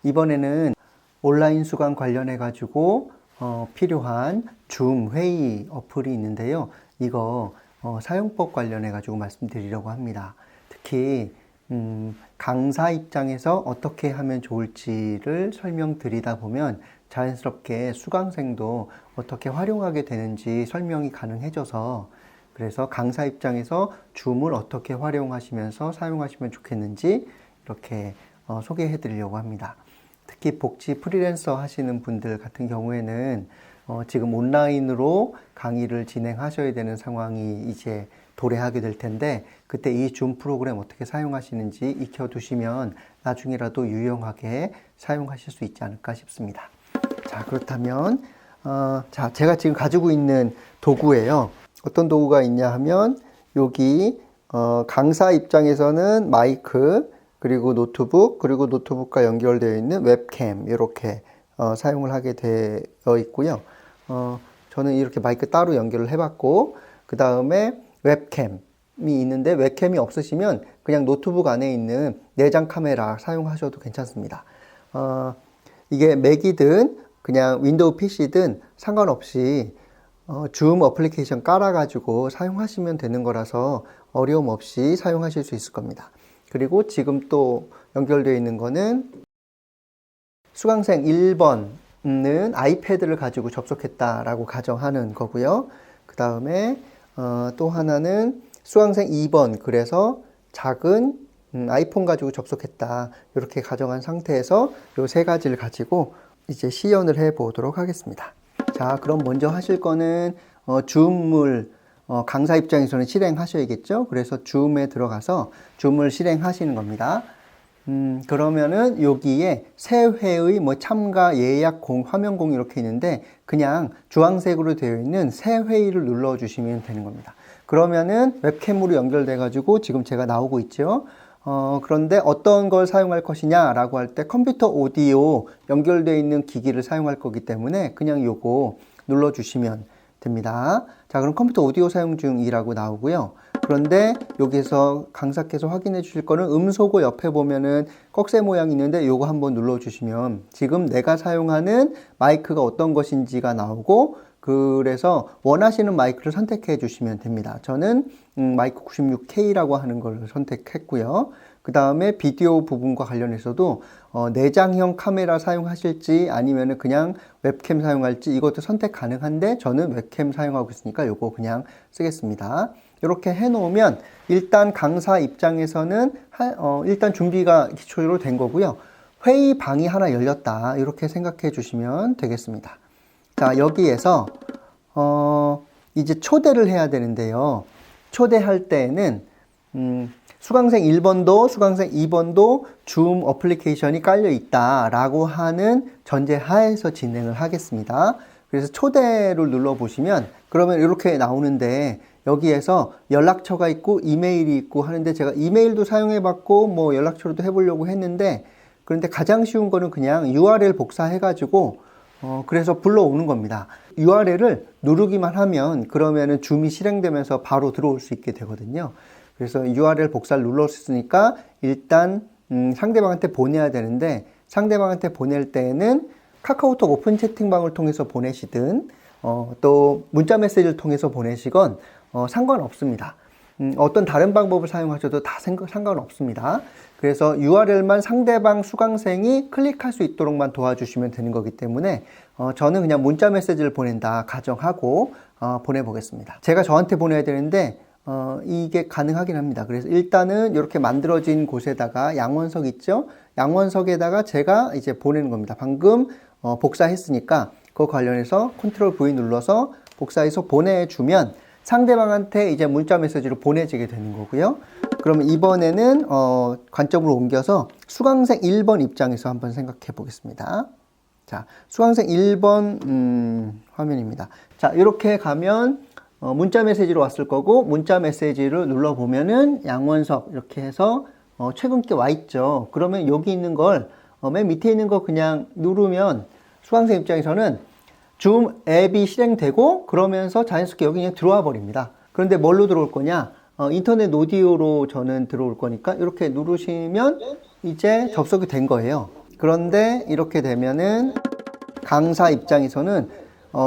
이번에는 온라인 수강 관련해 가지고 필요한 줌 회의 어플이 있는데요. 이거 사용법 관련해 가지고 말씀드리려고 합니다. 특히 강사 입장에서 어떻게 하면 좋을지를 설명드리다 보면 자연스럽게 수강생도 어떻게 활용하게 되는지 설명이 가능해져서, 그래서 강사 입장에서 줌을 어떻게 활용하시면서 사용하시면 좋겠는지 이렇게 소개해 드리려고 합니다. 특히 복지 프리랜서 하시는 분들 같은 경우에는 지금 온라인으로 강의를 진행하셔야 되는 상황이 이제 도래하게 될 텐데, 그때 이 줌 프로그램 어떻게 사용하시는지 익혀두시면 나중에라도 유용하게 사용하실 수 있지 않을까 싶습니다. 자, 그렇다면 제가 지금 가지고 있는 도구예요. 어떤 도구가 있냐 하면 여기 강사 입장에서는 마이크, 그리고 노트북, 그리고 노트북과 연결되어 있는 웹캠, 이렇게 사용을 하게 되어 있고요. 저는 이렇게 마이크 따로 연결을 해봤고, 그 다음에 웹캠이 있는데, 웹캠이 없으시면 그냥 노트북 안에 있는 내장 카메라 사용하셔도 괜찮습니다. 이게 맥이든 그냥 윈도우 PC든 상관없이 줌 어플리케이션 깔아가지고 사용하시면 되는 거라서 어려움 없이 사용하실 수 있을 겁니다. 그리고 지금 또 연결되어 있는 거는 수강생 1번은 아이패드를 가지고 접속했다라고 가정하는 거고요. 그 다음에 또 하나는 수강생 2번, 그래서 작은 아이폰 가지고 접속했다, 이렇게 가정한 상태에서 이 세 가지를 가지고 이제 시연을 해 보도록 하겠습니다. 자, 그럼 먼저 하실 거는 줌을 강사 입장에서는 실행하셔야겠죠. 그래서 줌에 들어가서 줌을 실행하시는 겁니다. 그러면은 여기에 새 회의 참가, 예약, 화면 공 이렇게 있는데, 그냥 주황색으로 되어 있는 새 회의를 눌러 주시면 되는 겁니다. 그러면은 웹캠으로 연결돼 가지고 지금 제가 나오고 있죠. 그런데 어떤 걸 사용할 것이냐 라고 할 때 컴퓨터 오디오 연결되어 있는 기기를 사용할 거기 때문에 그냥 요거 눌러 주시면 됩니다. 자, 그럼 컴퓨터 오디오 사용 중이라고 나오고요. 그런데 여기서 강사께서 확인해 주실 거는 음소거 옆에 보면은 꺽쇠 모양이 있는데 요거 한번 눌러 주시면 지금 내가 사용하는 마이크가 어떤 것인지가 나오고, 그래서 원하시는 마이크를 선택해 주시면 됩니다. 저는 마이크 96K라고 하는 걸 선택했고요. 그 다음에 비디오 부분과 관련해서도 내장형 카메라 사용하실지 아니면 그냥 웹캠 사용할지 이것도 선택 가능한데, 저는 웹캠 사용하고 있으니까 이거 그냥 쓰겠습니다. 이렇게 해 놓으면 일단 강사 입장에서는 일단 준비가 기초로 된 거고요. 회의 방이 하나 열렸다, 이렇게 생각해 주시면 되겠습니다. 자, 여기에서 이제 초대를 해야 되는데요. 초대할 때에는 수강생 1번도 수강생 2번도 줌 어플리케이션이 깔려 있다라고 하는 전제 하에서 진행을 하겠습니다. 그래서 초대를 눌러 보시면 그러면 이렇게 나오는데, 여기에서 연락처가 있고 이메일이 있고 하는데, 제가 이메일도 사용해 봤고 연락처로도 해보려고 했는데, 그런데 가장 쉬운 거는 그냥 URL 복사해 가지고 그래서 불러오는 겁니다. URL을 누르기만 하면 그러면은 줌이 실행되면서 바로 들어올 수 있게 되거든요. 그래서 URL 복사를 눌렀으니까 일단 상대방한테 보내야 되는데, 상대방한테 보낼 때에는 카카오톡 오픈 채팅방을 통해서 보내시든 또 문자 메시지를 통해서 보내시건 상관없습니다. 어떤 다른 방법을 사용하셔도 다 상관없습니다. 그래서 URL만 상대방 수강생이 클릭할 수 있도록만 도와주시면 되는 거기 때문에 저는 그냥 문자 메시지를 보낸다 가정하고 보내보겠습니다. 제가 저한테 보내야 되는데 이게 가능하긴 합니다. 그래서 일단은 이렇게 만들어진 곳에다가 양원석 있죠? 양원석에다가 제가 이제 보내는 겁니다. 방금 복사했으니까 그거 관련해서 컨트롤 V 눌러서 복사해서 보내주면 상대방한테 이제 문자 메시지로 보내지게 되는 거고요. 그러면 이번에는 관점으로 옮겨서 수강생 1번 입장에서 한번 생각해 보겠습니다. 자, 수강생 1번 화면입니다. 자, 이렇게 가면 문자 메시지로 왔을 거고, 문자 메시지를 눌러보면은 양원석 이렇게 해서 최근께 와 있죠. 그러면 여기 있는 걸 맨 밑에 있는 거 그냥 누르면 수강생 입장에서는 줌 앱이 실행되고, 그러면서 자연스럽게 여기 그냥 들어와 버립니다. 그런데 뭘로 들어올 거냐? 인터넷 오디오로 저는 들어올 거니까 이렇게 누르시면 이제 접속이 된 거예요. 그런데 이렇게 되면은 강사 입장에서는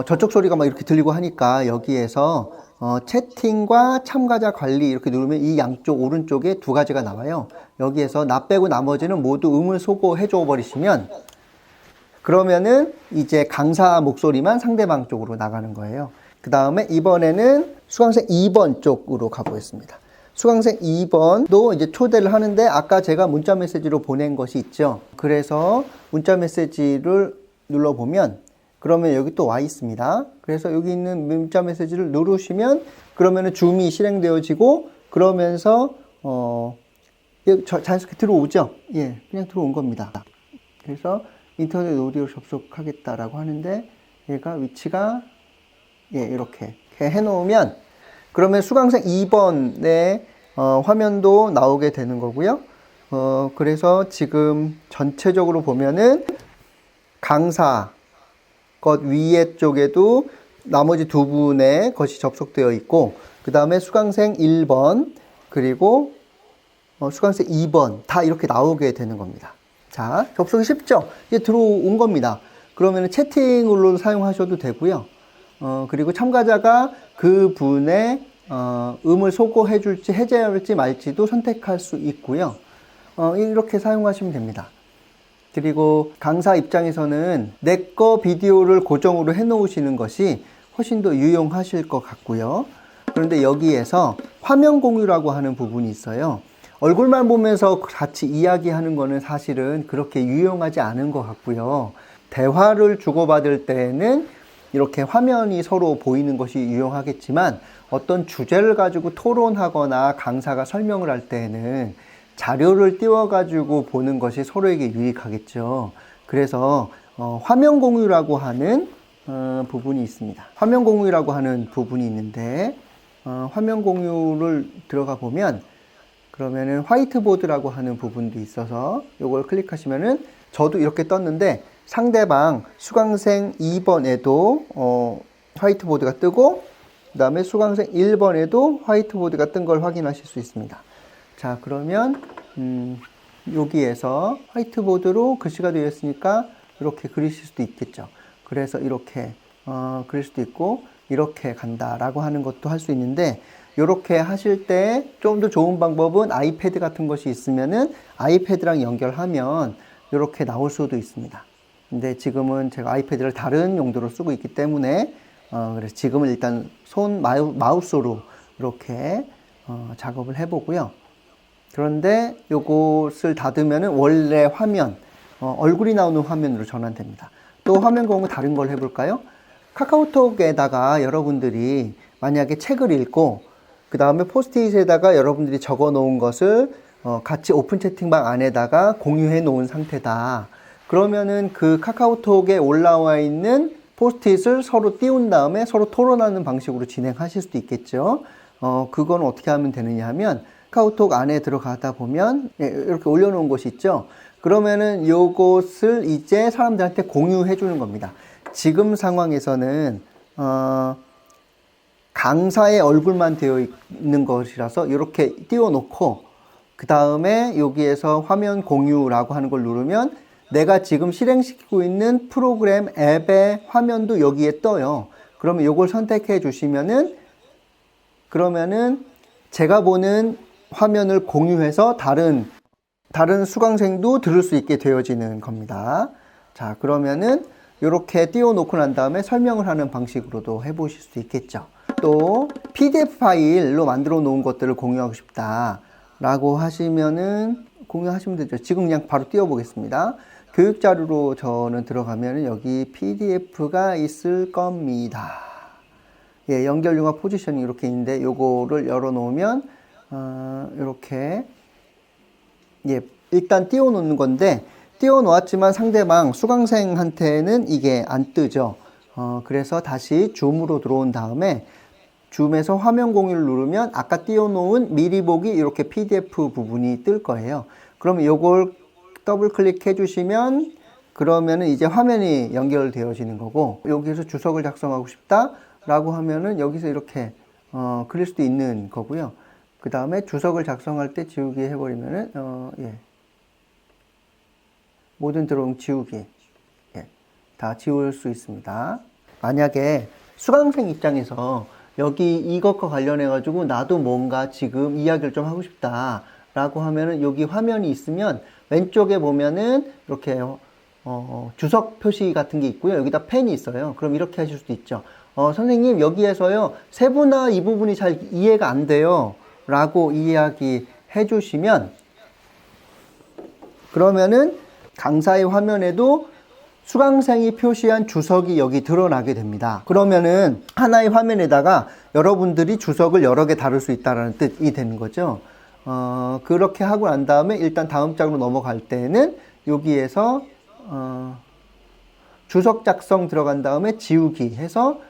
저쪽 소리가 막 이렇게 들리고 하니까 여기에서 채팅과 참가자 관리 이렇게 누르면 이 양쪽 오른쪽에 두 가지가 나와요. 여기에서 나 빼고 나머지는 모두 음을 소거해 줘 버리시면 그러면은 이제 강사 목소리만 상대방 쪽으로 나가는 거예요. 그 다음에 이번에는 수강생 2번 쪽으로 가보겠습니다. 수강생 2번도 이제 초대를 하는데 아까 제가 문자 메시지로 보낸 것이 있죠. 그래서 문자 메시지를 눌러보면 그러면 여기 또 와 있습니다. 그래서 여기 있는 문자 메시지를 누르시면 그러면은 줌이 실행되어지고 그러면서 자연스럽게 들어오죠. 예, 그냥 들어온 겁니다. 그래서 인터넷 오디오 접속하겠다라고 하는데 얘가 위치가 예, 이렇게 해놓으면 그러면 수강생 2번의 화면도 나오게 되는 거고요. 그래서 지금 전체적으로 보면은 강사 것 위에 쪽에도 나머지 두 분의 것이 접속되어 있고 그 다음에 수강생 1번 그리고 수강생 2번 다 이렇게 나오게 되는 겁니다. 자, 접속이 쉽죠? 이제 들어온 겁니다. 그러면 채팅으로 사용하셔도 되고요. 그리고 참가자가 그 분의 음을 소거해 줄지 해제할지 말지도 선택할 수 있고요. 이렇게 사용하시면 됩니다. 그리고 강사 입장에서는 내 거 비디오를 고정으로 해 놓으시는 것이 훨씬 더 유용하실 것 같고요. 그런데 여기에서 화면 공유라고 하는 부분이 있어요. 얼굴만 보면서 같이 이야기하는 거는 사실은 그렇게 유용하지 않은 것 같고요. 대화를 주고받을 때에는 이렇게 화면이 서로 보이는 것이 유용하겠지만 어떤 주제를 가지고 토론하거나 강사가 설명을 할 때에는 자료를 띄워가지고 보는 것이 서로에게 유익하겠죠. 그래서 화면 공유라고 하는 부분이 있습니다. 화면 공유라고 하는 부분이 있는데 화면 공유를 들어가 보면 그러면은 화이트보드라고 하는 부분도 있어서 이걸 클릭하시면은 저도 이렇게 떴는데 상대방 수강생 2번에도 화이트보드가 뜨고 그 다음에 수강생 1번에도 화이트보드가 뜬 걸 확인하실 수 있습니다. 자, 그러면 여기에서 화이트보드로 글씨가 되어 있으니까 이렇게 그리실 수도 있겠죠. 그래서 이렇게 그릴 수도 있고 이렇게 간다라고 하는 것도 할 수 있는데 이렇게 하실 때 좀 더 좋은 방법은 아이패드 같은 것이 있으면은 아이패드랑 연결하면 이렇게 나올 수도 있습니다. 근데 지금은 제가 아이패드를 다른 용도로 쓰고 있기 때문에 그래서 지금은 일단 손 마우스로 이렇게 작업을 해보고요. 그런데 요것을 닫으면은 원래 화면 얼굴이 나오는 화면으로 전환됩니다. 또 화면 공유 다른 걸 해볼까요? 카카오톡에다가 여러분들이 만약에 책을 읽고 그 다음에 포스트잇에다가 여러분들이 적어 놓은 것을 같이 오픈 채팅방 안에다가 공유해 놓은 상태다. 그러면은 그 카카오톡에 올라와 있는 포스트잇을 서로 띄운 다음에 서로 토론하는 방식으로 진행하실 수도 있겠죠. 그건 어떻게 하면 되느냐 하면 카카오톡 안에 들어가다 보면 이렇게 올려놓은 곳이 있죠. 그러면은 요것을 이제 사람들한테 공유해 주는 겁니다. 지금 상황에서는 강사의 얼굴만 되어 있는 것이라서 이렇게 띄워놓고 그 다음에 여기에서 화면 공유라고 하는 걸 누르면 내가 지금 실행시키고 있는 프로그램 앱의 화면도 여기에 떠요. 그러면 이걸 선택해 주시면은 그러면은 제가 보는 화면을 공유해서 다른 수강생도 들을 수 있게 되어지는 겁니다. 자, 그러면은 이렇게 띄워놓고 난 다음에 설명을 하는 방식으로도 해보실 수 있겠죠. 또 PDF 파일로 만들어 놓은 것들을 공유하고 싶다 라고 하시면은 공유하시면 되죠. 지금 그냥 바로 띄워 보겠습니다. 교육 자료로 저는 들어가면은 여기 PDF가 있을 겁니다. 예, 연결 융합 포지션이 이렇게 있는데 요거를 열어 놓으면 이렇게 예, 일단 띄워 놓는 건데 띄워 놓았지만 상대방 수강생한테는 이게 안 뜨죠. 그래서 다시 줌으로 들어온 다음에 줌에서 화면 공유를 누르면 아까 띄워놓은 미리 보기 이렇게 PDF 부분이 뜰 거예요. 그러면 이걸 더블 클릭해 주시면 그러면은 이제 화면이 연결되어지는 거고 여기서 주석을 작성하고 싶다 라고 하면은 여기서 이렇게 그릴 수도 있는 거고요. 그 다음에 주석을 작성할 때 지우기 해버리면은 예. 모든 드로잉 지우기. 예, 다 지울 수 있습니다. 만약에 수강생 입장에서 여기 이것과 관련해 가지고 나도 뭔가 지금 이야기를 좀 하고 싶다 라고 하면은 여기 화면이 있으면 왼쪽에 보면은 이렇게 주석 표시 같은 게 있고요. 여기다 펜이 있어요. 그럼 이렇게 하실 수도 있죠. 선생님 여기에서요 세분화 이 부분이 잘 이해가 안 돼요 라고 이야기 해 주시면, 그러면은 강사의 화면에도 수강생이 표시한 주석이 여기 드러나게 됩니다. 그러면은 하나의 화면에다가 여러분들이 주석을 여러 개 다룰 수 있다는 뜻이 되는 거죠. 그렇게 하고 난 다음에 일단 다음 장으로 넘어갈 때는 여기에서 주석 작성 들어간 다음에 지우기 해서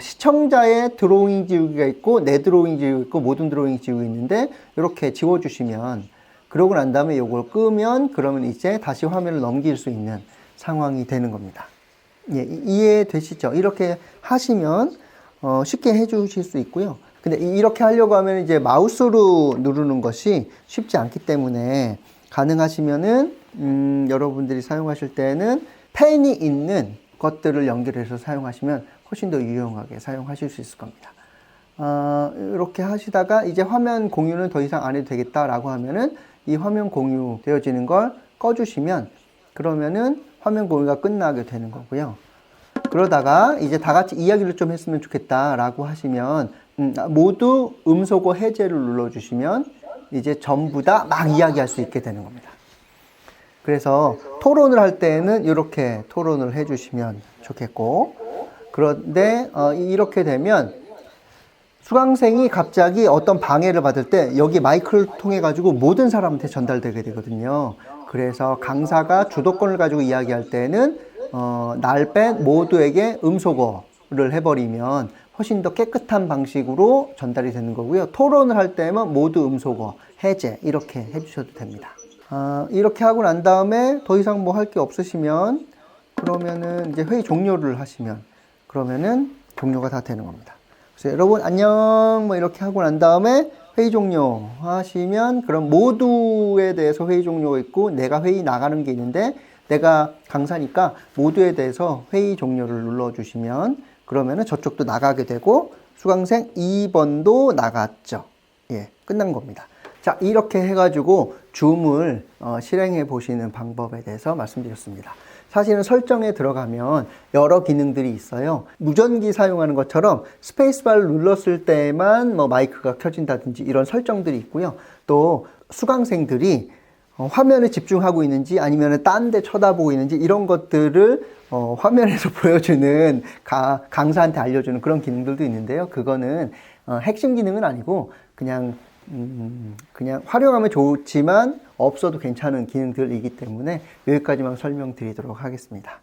시청자의 드로잉 지우기가 있고 내 드로잉 지우기 있고 모든 드로잉 지우기 있는데 이렇게 지워주시면, 그러고 난 다음에 이걸 끄면 그러면 이제 다시 화면을 넘길 수 있는 상황이 되는 겁니다. 예, 이해되시죠? 이렇게 하시면 쉽게 해 주실 수 있고요. 근데 이렇게 하려고 하면 이제 마우스로 누르는 것이 쉽지 않기 때문에 가능하시면은 여러분들이 사용하실 때는 펜이 있는 것들을 연결해서 사용하시면 훨씬 더 유용하게 사용하실 수 있을 겁니다. 이렇게 하시다가 이제 화면 공유는 더 이상 안 해도 되겠다라고 하면은 이 화면 공유 되어지는 걸 꺼주시면 그러면은 화면 공유가 끝나게 되는 거고요. 그러다가 이제 다 같이 이야기를 좀 했으면 좋겠다라고 하시면 모두 음소거 해제를 눌러주시면 이제 전부 다 막 이야기할 수 있게 되는 겁니다. 그래서 토론을 할 때는 이렇게 토론을 해주시면 좋겠고, 그런데 이렇게 되면 수강생이 갑자기 어떤 방해를 받을 때 여기 마이크를 통해 가지고 모든 사람한테 전달되게 되거든요. 그래서 강사가 주도권을 가지고 이야기할 때는 날 뺀 모두에게 음소거를 해버리면 훨씬 더 깨끗한 방식으로 전달이 되는 거고요. 토론을 할 때면 모두 음소거, 해제 이렇게 해주셔도 됩니다. 이렇게 하고 난 다음에 더 이상 뭐 할 게 없으시면 그러면은 이제 회의 종료를 하시면 그러면은 종료가 다 되는 겁니다. 그래서 여러분 안녕 뭐 이렇게 하고 난 다음에 회의 종료 하시면 그럼 모두에 대해서 회의 종료가 있고 내가 회의 나가는 게 있는데 내가 강사니까 모두에 대해서 회의 종료를 눌러주시면 그러면은 저쪽도 나가게 되고 수강생 2번도 나갔죠. 예, 끝난 겁니다. 자, 이렇게 해가지고 줌을 실행해 보시는 방법에 대해서 말씀드렸습니다. 사실은 설정에 들어가면 여러 기능들이 있어요. 무전기 사용하는 것처럼 스페이스바를 눌렀을 때만 뭐 마이크가 켜진다든지 이런 설정들이 있고요. 또 수강생들이 화면에 집중하고 있는지 아니면 딴 데 쳐다보고 있는지 이런 것들을 화면에서 보여주는 강사한테 알려주는 그런 기능들도 있는데요. 그거는 핵심 기능은 아니고 그냥 활용하면 좋지만 없어도 괜찮은 기능들이기 때문에 여기까지만 설명드리도록 하겠습니다.